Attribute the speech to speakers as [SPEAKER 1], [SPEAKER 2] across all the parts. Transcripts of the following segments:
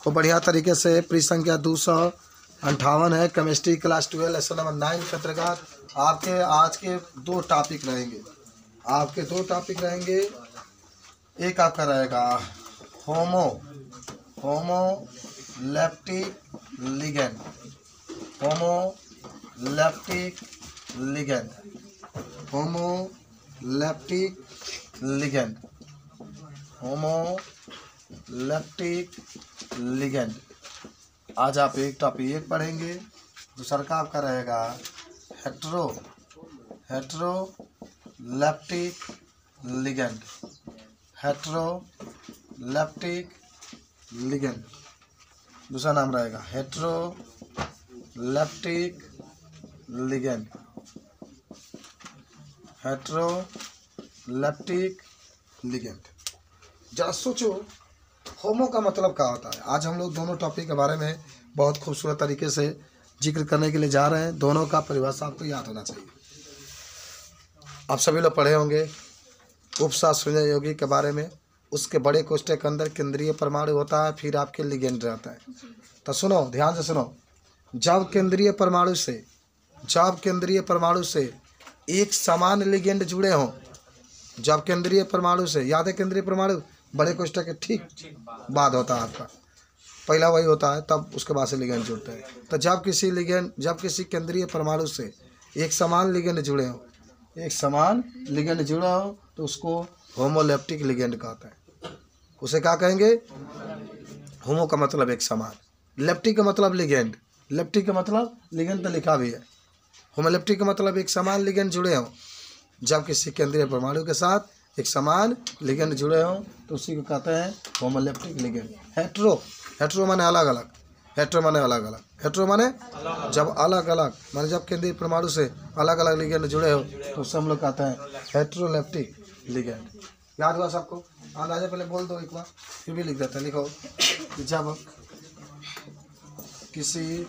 [SPEAKER 1] को बढ़िया तरीके से। पृष्ठ संख्या 258 है, केमिस्ट्री क्लास 12 लेसन नंबर 9 के अंतर्गत आपके आज के 2 टॉपिक रहेंगे। आपके 2 टॉपिक रहेंगे। एक आपका रहेगा homoleptic ligand, homoleptic ligand, homoleptic ligand, homoleptic ligand. आज आप एक टॉपिक एक पढ़ेंगे। दूसरा का आपका रहेगा हेट्रोलेप्टिक लिगेंड, हेट्रोलेप्टिक लिगेंड। दूसरा नाम रहेगा हेट्रोलेप्टिक लिगेंड, हेट्रोलेप्टिक लिगेंड। जरा सोचो होमो का मतलब क्या होता है। आज हम लोग दोनों टॉपिक के बारे में बहुत खूबसूरत तरीके से जिक्र करने के लिए जा रहे हैं। दोनों का परिभाषा आपको याद होना चाहिए। आप सभी लोग पढ़े होंगे उपसंयोजक यौगिक के बारे में। उसके बड़े कोष्ठक के अंदर केंद्रीय परमाणु होता है, फिर आपके लिगेंड रहता है। तो सुनो, ध्यान से सुनो। जब केंद्रीय परमाणु से एक समान लिगेंड जुड़े हों, जब केंद्रीय परमाणु से, याद है केंद्रीय परमाणु बड़े कोष्ठक के ठीक बाद होता है आपका, पहला वही होता है, तब उसके बाद से लिगेंड जुड़ते हैं। तो जब किसी केंद्रीय परमाणु से एक समान लिगेंड जुड़े हो, एक समान लिगेंड जुड़ा हो, तो उसको होमोलेप्टिक लिगेंड कहते हैं। उसे क्या कहेंगे? होमो का मतलब एक समान, लेप्टिक का मतलब लिगेंड, लेप्टिक का मतलब लिगेंड तो लिखा भी है। होमोलेप्टिक का मतलब एक समान लिगेंड जुड़े हों। जब किसी केंद्रीय परमाणु के साथ एक समान लिगेंड जुड़े हों, तो उसी को कहते हैं होमोलेप्टिक लिगेंड। हेट्रो माने अलग अलग, हेट्रो माने अलग अलग, हेट्रो माने जब अलग अलग, माने जब केंद्रीय परमाणु से अलग अलग लिगेंड जुड़े हो, तो उससे हम लोग कहते हैं हेट्रोलेप्टिक लिगेंड। याद हुआ सबको? अंदाजा पहले बोल दो एक बार, फिर भी लिख देते हैं। लिखो कि जब किसी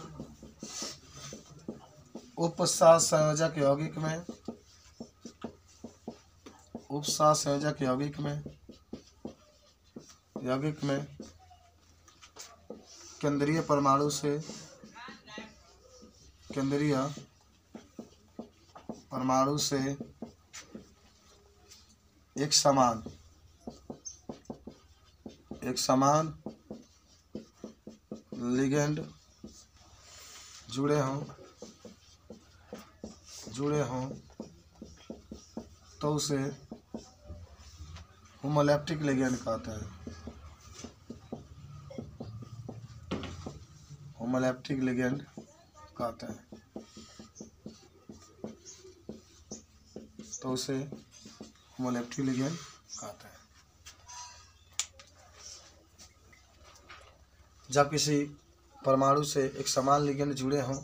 [SPEAKER 1] उपसंयोजक यौगिक में केंद्रीय परमाणु से एक समान लिगेंड जुड़े हों तो उसे होमोलेप्टिक लिगेंड कहते हैं। होमोलेप्टिक लिगेंड कहते हैं, तो उसे होमोलेप्टिक लिगेंड कहते हैं। जब किसी परमाणु से एक समान लिगेंड जुड़े हों,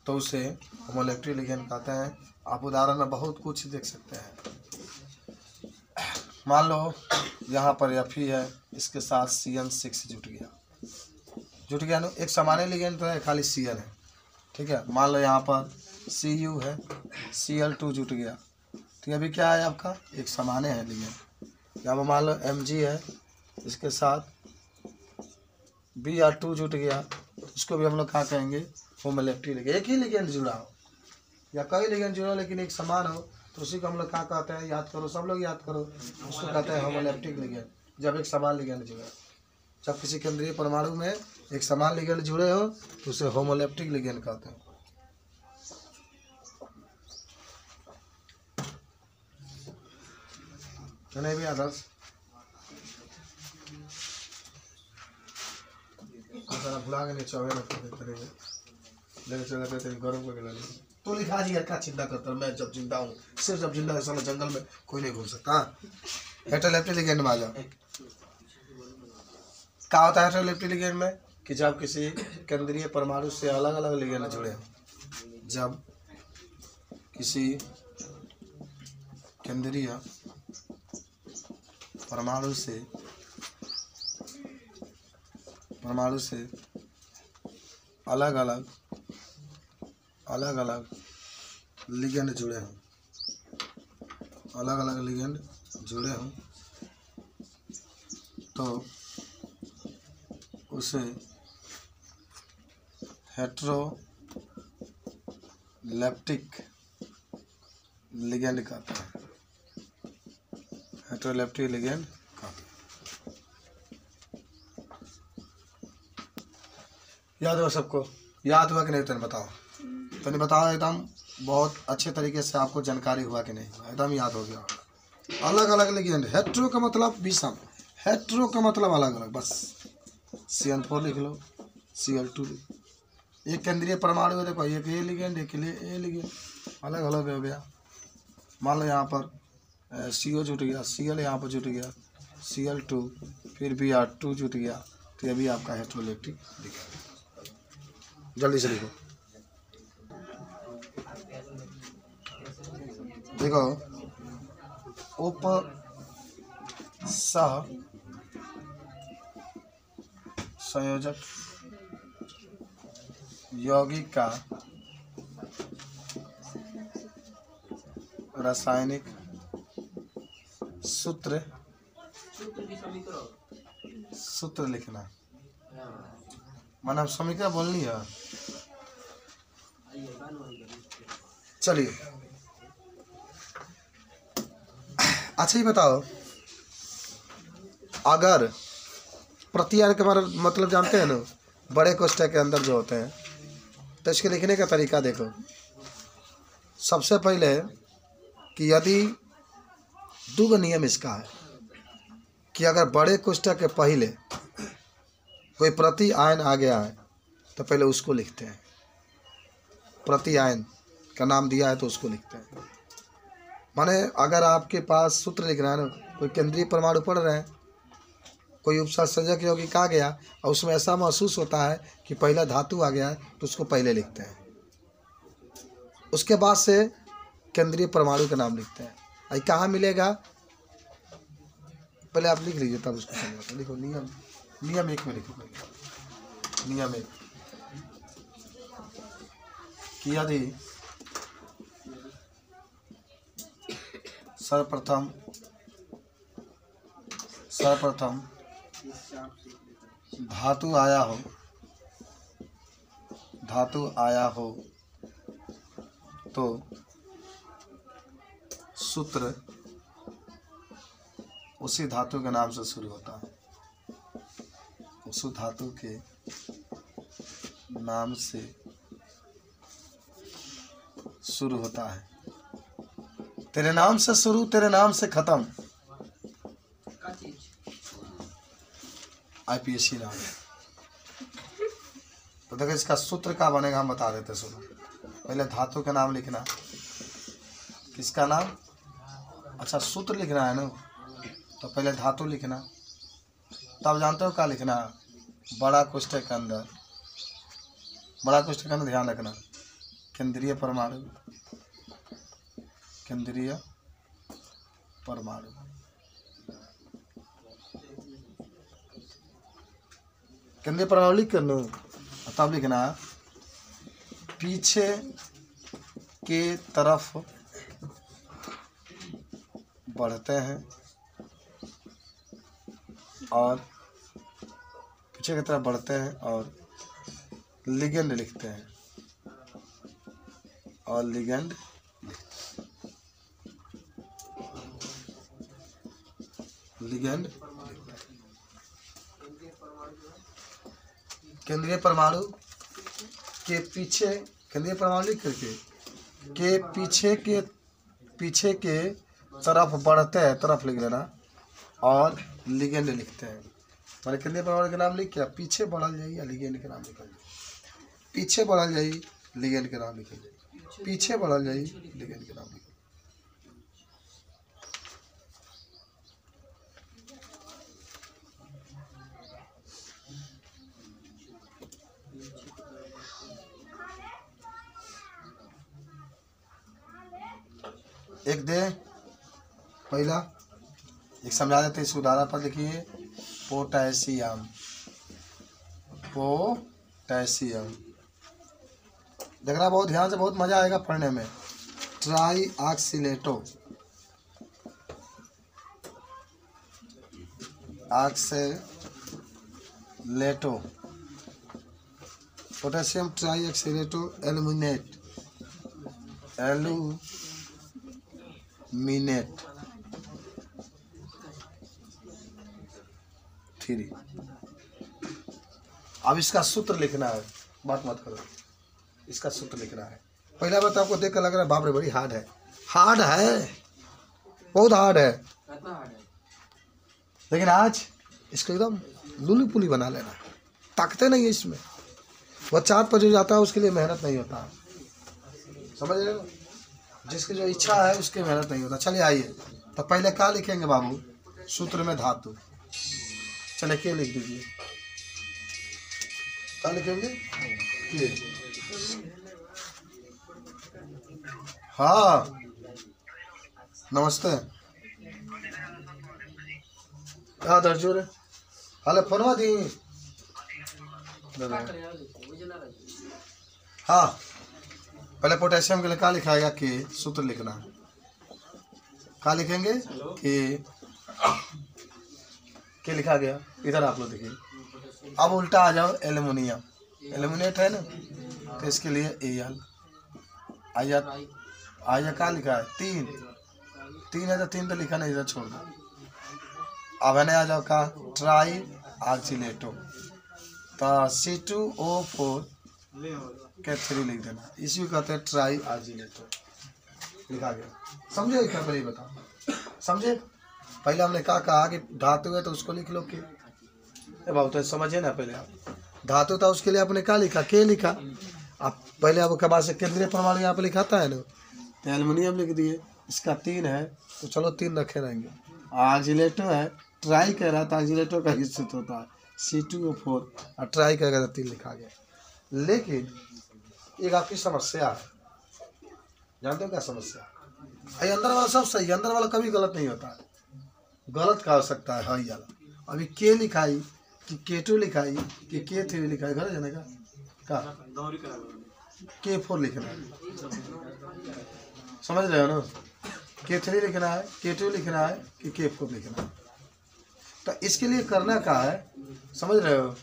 [SPEAKER 1] तो उसे होमोलेप्टिक लिगेंड कहते हैं। आप उदाहरण में बहुत कुछ देख सकते हैं। मान लो यहाँ पर Fe है, इसके साथ CN6 जुट गया ना, एक समान लिगेंड तो है, खाली Cn है, ठीक है। मान लो यहाँ पर Cu है, Cl2 जुट गया, तो अभी क्या है आपका, एक समान है लिगेंड। यहाँ पर मान लो Mg है, इसके साथ Br2 जुट गया, तो उसको भी हम लोग क्या कहेंगे, होमोलेप्टिक लिगेंड। एक ही लिगेंड जुड़ा हो या कई लिगेंड जुड़ा हो लेकिन एक समान हो, तो उसी को हम लोग क्या कहते हैं, याद करो, सब लोग याद करो, उसको कहते हैं होमोलेप्टिक लिगेंड। जब एक समान लिगेंड जुड़ा, जब किसी केंद्रीय परमाणु में एक समान लिगेंड जुड़े हो, तो उसे होमोलेप्टिक लिगेंड कहते हैं। नहीं भी आदर्श भुला के नहीं चौबे लेके चले गए थे, गरम करके ले तो लिखा जी क्या चिंता करता, मैं जब जिंदा हूँ, सिर्फ जब जिंदा है, साला जंगल में कोई नहीं घूम सकता। हेट्रोलेप्टिक लिगेंड में आ जाओ। क्या होता है हेट्रोलेप्टिक लिगेंड में? कि जब किसी केंद्रीय परमाणु से अलग अलग लिगेंड जुड़े हों, जब किसी केंद्रीय परमाणु से अलग अलग लिगेंड जुड़े हों, तो उसे हेटेरोलेप्टिक लिगेंड कहते हैं। हेटेरोलेप्टिक लिगेंड कहते हैं। याद हुआ सबको? याद हुआ कि नहीं? तुमने बताओ, तुमने बताओ एकदम बहुत अच्छे तरीके से आपको जानकारी हुआ कि नहीं? एकदम याद हो गया। अलग अलग लिगेंड, हेट्रो का मतलब विषम, हेट्रो का मतलब अलग अलग, बस CN4 लिख लो, Cl2 लिख लो। एक केंद्रीय परमाणु है, देखो एक ए लिगेंड, एक ए लिगेंड, अलग अलग हो गया। मान लो यहाँ पर CO जुट गया, Cl यहाँ पर जुट गया, Cl2, फिर Br2 जुट गया, तो ये भी आपका हेटेरोलेप्टिक लिगेंड। जल्दी से लिखो। देखो, उप सह संयोजक यौगिक का रासायनिक सूत्र लिखना। माना समीकरण बोलनी है। चलिए, अच्छा ही बताओ, अगर प्रतियान के मतलब जानते हैं ना, बड़े कोष्ठक के अंदर जो होते हैं, तो इसके लिखने का तरीका देखो। सबसे पहले कि यदि दो नियम इसका है कि अगर बड़े कोष्ठक के पहले कोई प्रति आयन आ गया है तो पहले उसको लिखते हैं। प्रति आयन का नाम दिया है तो उसको लिखते हैं। माने अगर आपके पास सूत्र लिखना है ना, कोई केंद्रीय परमाणु पढ़ रहे हैं, कोई उपसंयोजक यौगिक आ गया और उसमें ऐसा महसूस होता है कि पहला धातु आ गया है तो उसको पहले लिखते हैं, उसके बाद से केंद्रीय परमाणु का नाम लिखते हैं। अभी कहाँ मिलेगा पहले आप लिख लीजिए, तब उसको समझाते। लिखो नियम 1 में लिखो। पहले नियम 1 कि यदि सर्वप्रथम धातु आया हो तो सूत्र उसी धातु के नाम से शुरू होता है। उस धातु के नाम से शुरू होता है। तेरे नाम से शुरू, तेरे नाम से खत्म। IPSC नाम है। तो देखो इसका सूत्र क्या बनेगा, हम बता देते। सुनो, पहले धातु का नाम लिखना। किसका नाम? अच्छा, सूत्र लिखना है ना, तो पहले धातु लिखना। तब जानते हो क्या लिखना? बड़ा कोष्ठक के अंदर, बड़ा कोष्ठक के अंदर ध्यान रखना, केंद्रीय परमाणु। केंद्रीय परमाणु, केंद्रीय परमाणु लिख कर लो। तब लिखना पीछे के तरफ बढ़ते हैं और पीछे की तरफ बढ़ते हैं और लिगेंड लिखते हैं। और लिगेंड केंद्रीय परमाणु के पीछे, केंद्रीय परमाणु लिख करके के पीछे के तरफ बढ़ते हैं, तरफ लिख लेना, और लिगेंड लिखते हैं। माने केंद्रीय परमाणु के नाम लिख के पीछे बढ़ल जाइए या लिगेंड के नाम लिखल जाए। पीछे बढ़ल जाइए, लिगेंड के नाम लिखल जाए। पीछे बढ़ल जाइए, लिगेंड के नाम लिखल। एक दे पहला एक समझा देते, इस उदाहरण पर लिखिए। पोटेशियम, पोटेशियम देखना बहुत ध्यान से, बहुत मजा आएगा पढ़ने में। Trioxalato, lato, potassium trioxalato aluminate, aluminate 3। अब इसका सूत्र लिखना है, बात मत करो, इसका सूत्र लिखना है। पहला बात आपको देख कर लग रहा है बाप रे बड़ी हार्ड है, हार्ड है, बहुत हार्ड है, लेकिन आज इसको एकदम लूली पुली बना लेना। ताकते नहीं है इसमें, वह चाँद पर जो जाता है उसके लिए मेहनत नहीं होता, समझ रहे हो? जिसकी जो इच्छा है उसकी मेहनत नहीं होता। चलिए आइए, तो पहले क्या लिखेंगे बाबू? सूत्र में धातु। चले के लिख दीजिए, क्या लिखेंगे? के। हाँ नमस्ते, हाँ दर्जो रे, हाले फोनवा दी। हाँ पहले पोटेशियम के लिए क्या लिखाएगा? के। सूत्र लिखना, क्या लिखेंगे? के लिखा गया। इधर आप लोग देखिए, अब उल्टा आ जाओ, एल्युमिनियम, एल्यूमिनेट है ना, तो इसके लिए एल। आया क्या लिखा है? 3 है, तो 3 तो लिखा नहीं, इधर छोड़ दो। अब है आ जाओ का ट्राई ऑक्सीलेटो, तो C2O4 के 3 लिख देना, इसी को कहते हैं ट्राई ऑक्सीलेटो। लिखा गया, समझे क्या? पहले बताओ, समझे? पहले हमने कहा कि धातु है तो उसको लिख लो के। बाबू तो समझे ना, पहले आप धातु था उसके लिए आपने क्या लिखा? के लिखा। आप पहले अब बाद से केंद्रीय परमाणु यहाँ पे लिखाता है ना, तो एल्युमिनियम लिख दिए। इसका 3 है तो चलो 3 रखे रहेंगे। ऑक्सीलेटो है, ट्राई कह रहा था, ऑक्सीलेटो का हिस्सा होता है C2O4, और ट्राई कहेगा तो 3 लिखा गया। लेकिन एक आपकी समस्या है, जानते हो क्या समस्या? ये अंदर वाला सब सही, अंदर वाला कभी गलत नहीं होता है, गलत का हो सकता है। हाँ यार, अभी के लिखाई कि K2 लिखाई कि K3 लिखाई, घर जाने का K4 लिखना है, समझ रहे हो ना? K3 लिखना है, K2 लिखना है कि K4 लिखना है। तो इसके लिए करना क्या है, समझ रहे हो?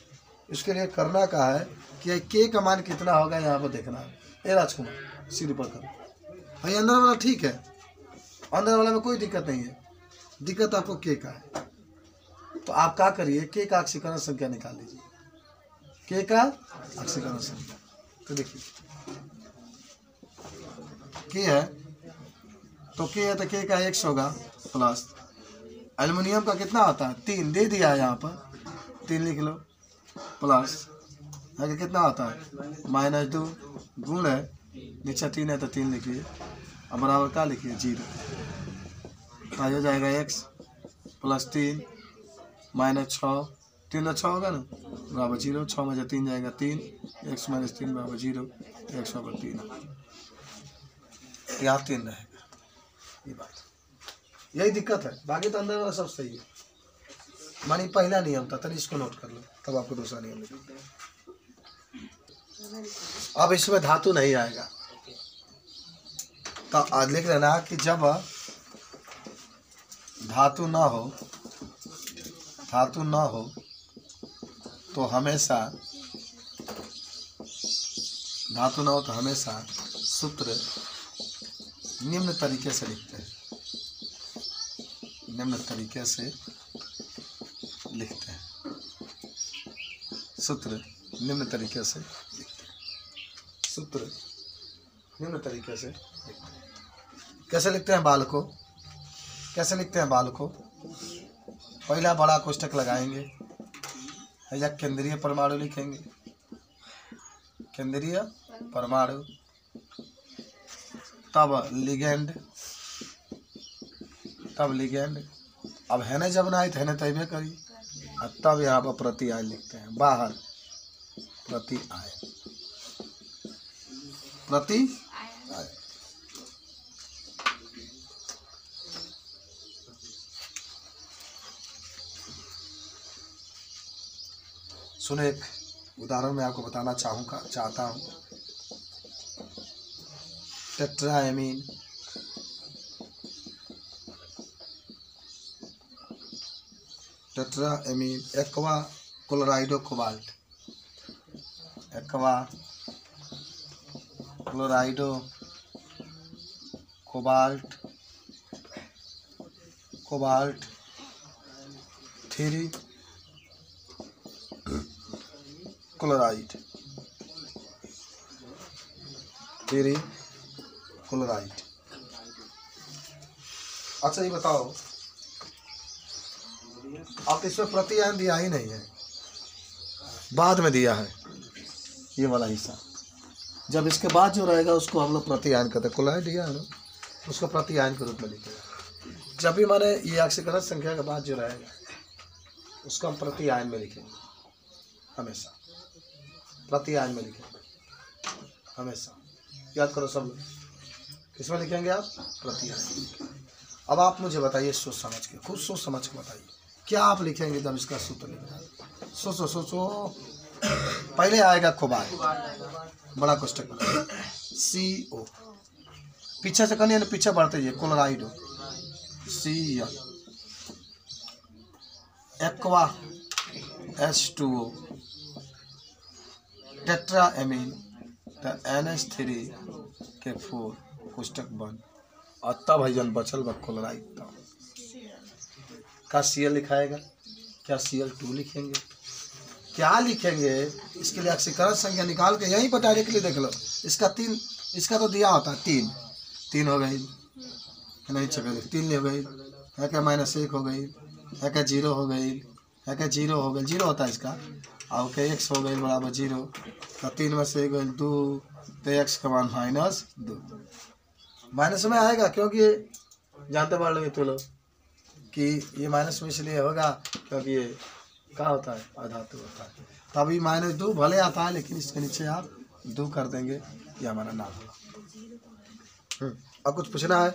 [SPEAKER 1] इसके लिए करना क्या है कि के का मान कितना होगा यहाँ पर देखना है। ए राजकुमार सीधे पर करो, भाई अंदर वाला ठीक है, अंदर वाला में कोई दिक्कत नहीं है, दिक्कत आपको के का है। तो आप क्या करिए, के का ऑक्सीकरण संख्या निकाल लीजिए, के का ऑक्सीकरण संख्या। तो देखिए के है तो के है, तो के का X होगा प्लस एल्युमिनियम का कितना होता है? 3 दे दिया है यहाँ पर, 3 लिख लो, प्लस आगे कितना होता है? -2 गुण है, नीचे 3 है तो 3 लिखिए, अब बराबर क्या लिखिए? 0। आ जाएगा X प्लस 3 -6, 3 तो 6 होगा ना, बराबर 0। 6 में से 3 जाएगा 3, X - 3 बराबर 0, X बराबर 3, यहाँ 3 रहेगा। ये बात, यही दिक्कत है, बाकी तो अंदर वाला सब सही है। मानी पहला नियम था, तभी इसको नोट कर लो, तब आपको दूसरा नियम लिखना। अब इसमें धातु नहीं आएगा, तो आज लिख लेना कि जब धातु ना हो तो हमेशा, धातु ना हो तो हमेशा सूत्र निम्न तरीके से लिखते हैं, निम्न तरीके से लिखते हैं, सूत्र निम्न तरीके से लिखते हैं, सूत्र निम्न तरीके से लिखते हैं। कैसे लिखते हैं बाल को? कैसे लिखते हैं बाल को? पहला बड़ा कोष्ठक लगाएंगे, या केंद्रीय परमाणु लिखेंगे, केंद्रीय परमाणु, तब लिगेंड, अब है ना, जब ना आई तो है ना तैबे करी, तब यहाँ पर प्रति आय लिखते हैं, बाहर प्रति आय, प्रति आय। सुनो, एक उदाहरण मैं आपको बताना चाहता हूँ। Tetraammine, aqua क्लोराइडो cobalt, aqua क्लोराइडो cobalt, cobalt 3 chloride, 3 chloride. अच्छा ये बताओ, आप इसमें प्रतिआयन दिया ही नहीं है, बाद में दिया है ये वाला हिस्सा। जब इसके बाद जो रहेगा उसको हम लोग प्रतिआयन कहते हैं। क्लोराइड दिया है ना, उसको प्रतिआयन के रूप में लिखेंगे। जब भी माने ये ऑक्सीकरण संख्या के बाद जो रहेगा उसको हम प्रतिआयन में लिखेंगे, हमेशा प्रतिआयन में लिखेंगे, हमेशा याद करो सब लोग। किसमें लिखेंगे आप? प्रतिआयन। अब आप मुझे बताइए, सोच समझ के, खुद सोच समझ के बताइए क्या आप लिखेंगे जब इसका सूत्र लिखना। सोचो सोचो। पहले आएगा कोबाल्ट, बड़ा कोष्टक CO, पीछे से करनी है, पीछे बढ़ते जाइए, क्लोराइडो Cl, aqua H2O, tetraammine NH3 के 4 कोष्टक बंद। और तब भैया बचल बा क्लोराइड। तब का Cl लिखाएगा, क्या Cl2 लिखेंगे, क्या लिखेंगे? इसके लिए ऑक्सीकरण संख्या निकाल के यहीं पर डायरेक्टली देख लो। इसका 3, इसका तो दिया होता है 3 हो गई, नहीं छपे 3 हो गई, है क्या -1 हो गई, है क्या 0 हो गई, है क्या 0 हो गई, 0 होता है इसका। और क्या x हो गई बराबर 0, तो 3 में से 1 गई 2, तो x का मान -2 माइनस में आएगा, क्योंकि जानते पढ़ लोगे तो लोग कि ये माइनस में इसलिए होगा क्योंकि ये क्या होता है, अधातु होता है। तभी -2 भले आता है, लेकिन इसके नीचे आप 2 कर देंगे, ये हमारा नाम होगा। अब कुछ पूछना है?